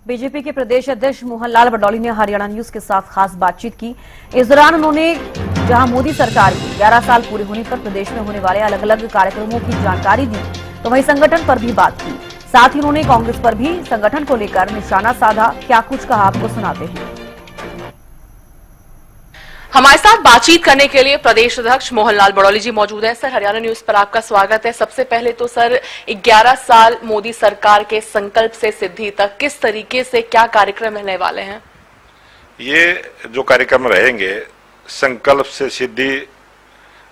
BJP के प्रदेश अध्यक्ष मोहनलाल बडौली ने हरियाणा न्यूज के साथ खास बातचीत की। इस दौरान उन्होंने जहां मोदी सरकार के 11 साल पूरे होने पर प्रदेश में होने वाले अलग अलग कार्यक्रमों की जानकारी दी, तो वहीं संगठन पर भी बात की। साथ ही उन्होंने कांग्रेस पर भी संगठन को लेकर निशाना साधा। क्या कुछ कहा, आपको सुनाते हैं। हमारे साथ बातचीत करने के लिए प्रदेश अध्यक्ष मोहनलाल बडौली जी मौजूद हैं। सर, हरियाणा न्यूज पर आपका स्वागत है। सबसे पहले तो सर, 11 साल मोदी सरकार के संकल्प से सिद्धि तक किस तरीके से क्या कार्यक्रम रहने वाले हैं? ये जो कार्यक्रम रहेंगे, संकल्प से सिद्धि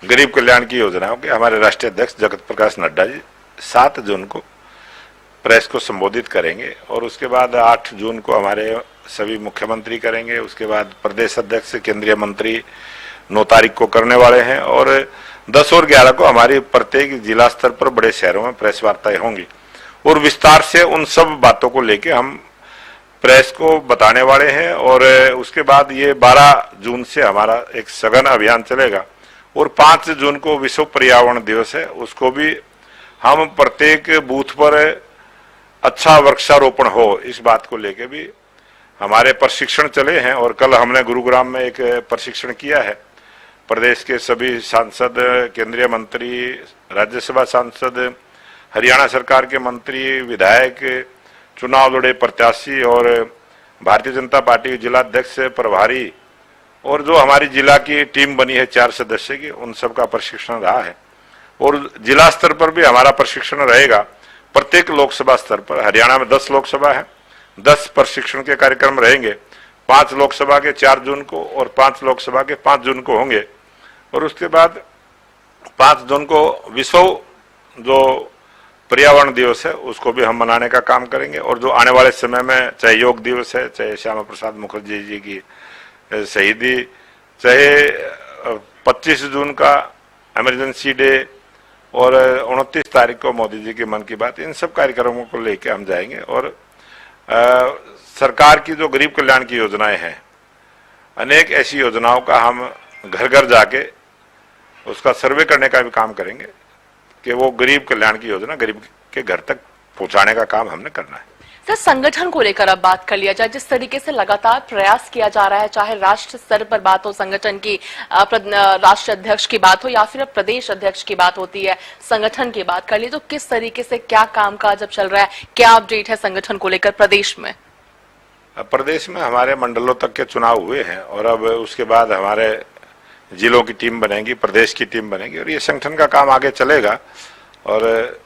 गरीब कल्याण की योजनाओं के हमारे राष्ट्रीय अध्यक्ष जगत प्रकाश नड्डा जी 7 जून को प्रेस को संबोधित करेंगे और उसके बाद 8 जून को हमारे सभी मुख्यमंत्री करेंगे। उसके बाद प्रदेश अध्यक्ष केंद्रीय मंत्री 9 तारीख को करने वाले हैं और 10 और 11 को हमारी प्रत्येक जिला स्तर पर बड़े शहरों में प्रेस वार्ताएं होंगी और विस्तार से उन सब बातों को लेके हम प्रेस को बताने वाले हैं। और उसके बाद ये 12 जून से हमारा एक सघन अभियान चलेगा और 5 जून को विश्व पर्यावरण दिवस है, उसको भी हम प्रत्येक बूथ पर अच्छा वृक्षारोपण हो, इस बात को लेके भी हमारे प्रशिक्षण चले हैं। और कल हमने गुरुग्राम में एक प्रशिक्षण किया है। प्रदेश के सभी सांसद, केंद्रीय मंत्री, राज्यसभा सांसद, हरियाणा सरकार के मंत्री, विधायक, चुनाव लड़े प्रत्याशी और भारतीय जनता पार्टी जिला अध्यक्ष, प्रभारी और जो हमारी जिला की टीम बनी है 4 सदस्य की, उन सब का प्रशिक्षण रहा है। और जिला स्तर पर भी हमारा प्रशिक्षण रहेगा। प्रत्येक लोकसभा स्तर पर, हरियाणा में 10 लोकसभा है, 10 प्रशिक्षण के कार्यक्रम रहेंगे। 5 लोकसभा के 4 जून को और 5 लोकसभा के 5 जून को होंगे। और उसके बाद 5 जून को विश्व जो पर्यावरण दिवस है उसको भी हम मनाने का काम करेंगे। और जो आने वाले समय में चाहे योग दिवस है, चाहे श्यामा प्रसाद मुखर्जी जी की शहीदी, चाहे 25 जून का इमरजेंसी डे और 29 तारीख को मोदी जी की मन की बात, इन सब कार्यक्रमों को लेके हम जाएंगे। और सरकार की जो गरीब कल्याण की योजनाएं हैं, अनेक ऐसी योजनाओं का हम घर घर जाके उसका सर्वे करने का भी काम करेंगे कि वो गरीब कल्याण की योजना गरीब के घर तक पहुंचाने का काम हमने करना है। सर, संगठन को लेकर अब बात कर लिया जाए। जिस तरीके से लगातार प्रयास किया जा रहा है, चाहे राष्ट्र स्तर पर बात हो, संगठन की राष्ट्रीय अध्यक्ष की बात हो या फिर प्रदेश अध्यक्ष की बात होती है, संगठन की बात कर ली, तो किस तरीके से क्या कामकाज अब चल रहा है, क्या अपडेट है संगठन को लेकर प्रदेश में? प्रदेश में हमारे मंडलों तक के चुनाव हुए हैं और अब उसके बाद हमारे जिलों की टीम बनेगी, प्रदेश की टीम बनेगी और ये संगठन का काम आगे चलेगा। और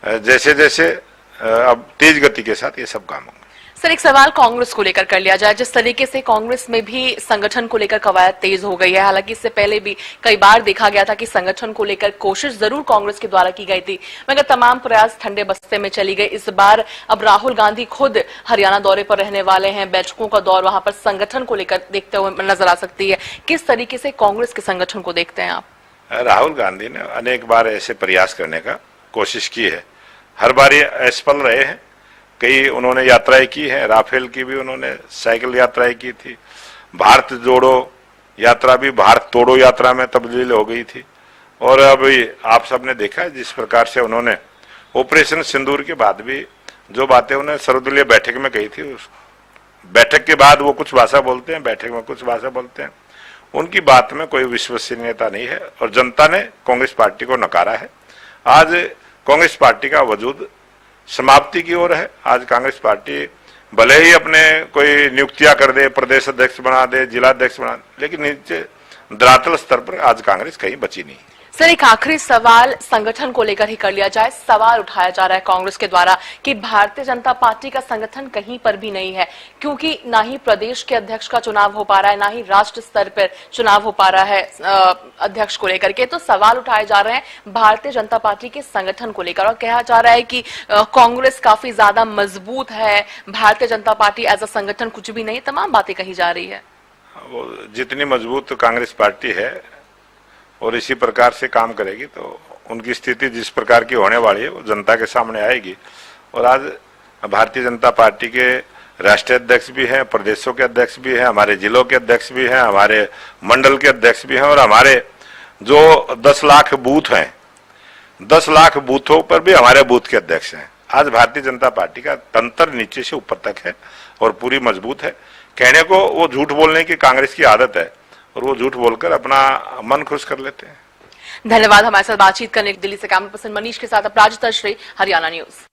जैसे जैसे अब तेज गति के साथ ये सब काम होंगे। सर, एक सवाल कांग्रेस को लेकर कर लिया जाए। जिस तरीके से कांग्रेस में भी संगठन को लेकर कवायद तेज हो गई है, हालांकि इससे पहले भी कई बार देखा गया था कि संगठन को लेकर कोशिश जरूर कांग्रेस के द्वारा की गई थी, मगर तमाम प्रयास ठंडे बस्ते में चली गई। इस बार अब राहुल गांधी खुद हरियाणा दौरे पर रहने वाले हैं, बैठकों का दौर वहां पर संगठन को लेकर देखते हुए नजर आ सकती है। किस तरीके से कांग्रेस के संगठन को देखते हैं आप? राहुल गांधी ने अनेक बार ऐसे प्रयास करने का कोशिश की है, हर बार ये असफल रहे हैं। कई उन्होंने यात्राएं की है, राफेल की भी उन्होंने साइकिल यात्राएं की थी, भारत जोड़ो यात्रा भी भारत तोड़ो यात्रा में तब्दील हो गई थी। और अब आप सबने देखा है जिस प्रकार से उन्होंने ऑपरेशन सिंदूर के बाद भी जो बातें उन्हें सर्वदलीय बैठक में कही थी, उस बैठक के बाद वो कुछ भाषा बोलते हैं, बैठक में कुछ भाषा बोलते हैं, उनकी बात में कोई विश्वसनीयता नहीं है और जनता ने कांग्रेस पार्टी को नकारा है। आज कांग्रेस पार्टी का वजूद समाप्ति की ओर है। आज कांग्रेस पार्टी भले ही अपने कोई नियुक्तियां कर दे, प्रदेश अध्यक्ष बना दे, जिला अध्यक्ष बना दे, लेकिन नीचे धरातल स्तर पर आज कांग्रेस कहीं बची नहीं। सर, एक आखिरी सवाल संगठन को लेकर ही कर लिया जाए। सवाल उठाया जा रहा है कांग्रेस के द्वारा कि भारतीय जनता पार्टी का संगठन कहीं पर भी नहीं है, क्योंकि ना ही प्रदेश के अध्यक्ष का चुनाव हो पा रहा है, ना ही राष्ट्र स्तर पर चुनाव हो पा रहा है अध्यक्ष को लेकर के। तो सवाल उठाए जा रहे हैं भारतीय जनता पार्टी के संगठन को लेकर और कहा जा रहा है कि कांग्रेस काफी ज्यादा मजबूत है, Bharatiya Janata party as a संगठन कुछ भी नहीं, तमाम बातें कही जा रही है। वो जितनी मजबूत कांग्रेस पार्टी है और इसी प्रकार से काम करेगी तो उनकी स्थिति जिस प्रकार की होने वाली है वो जनता के सामने आएगी। और आज भारतीय जनता पार्टी के राष्ट्रीय अध्यक्ष भी हैं, प्रदेशों के अध्यक्ष भी हैं, हमारे जिलों के अध्यक्ष भी हैं, हमारे मंडल के अध्यक्ष भी हैं और हमारे जो 10 लाख बूथ हैं, 10 लाख बूथों पर भी हमारे बूथ के अध्यक्ष हैं। आज भारतीय जनता पार्टी का तंत्र नीचे से ऊपर तक है और पूरी मजबूत है। कहने को वो झूठ बोलने की कांग्रेस की आदत है और वो झूठ बोलकर अपना मन खुश कर लेते हैं। धन्यवाद हमारे साथ बातचीत करने के। दिल्ली से कैमरा पर्सन मनीष के साथ अपराजिता श्री, हरियाणा न्यूज।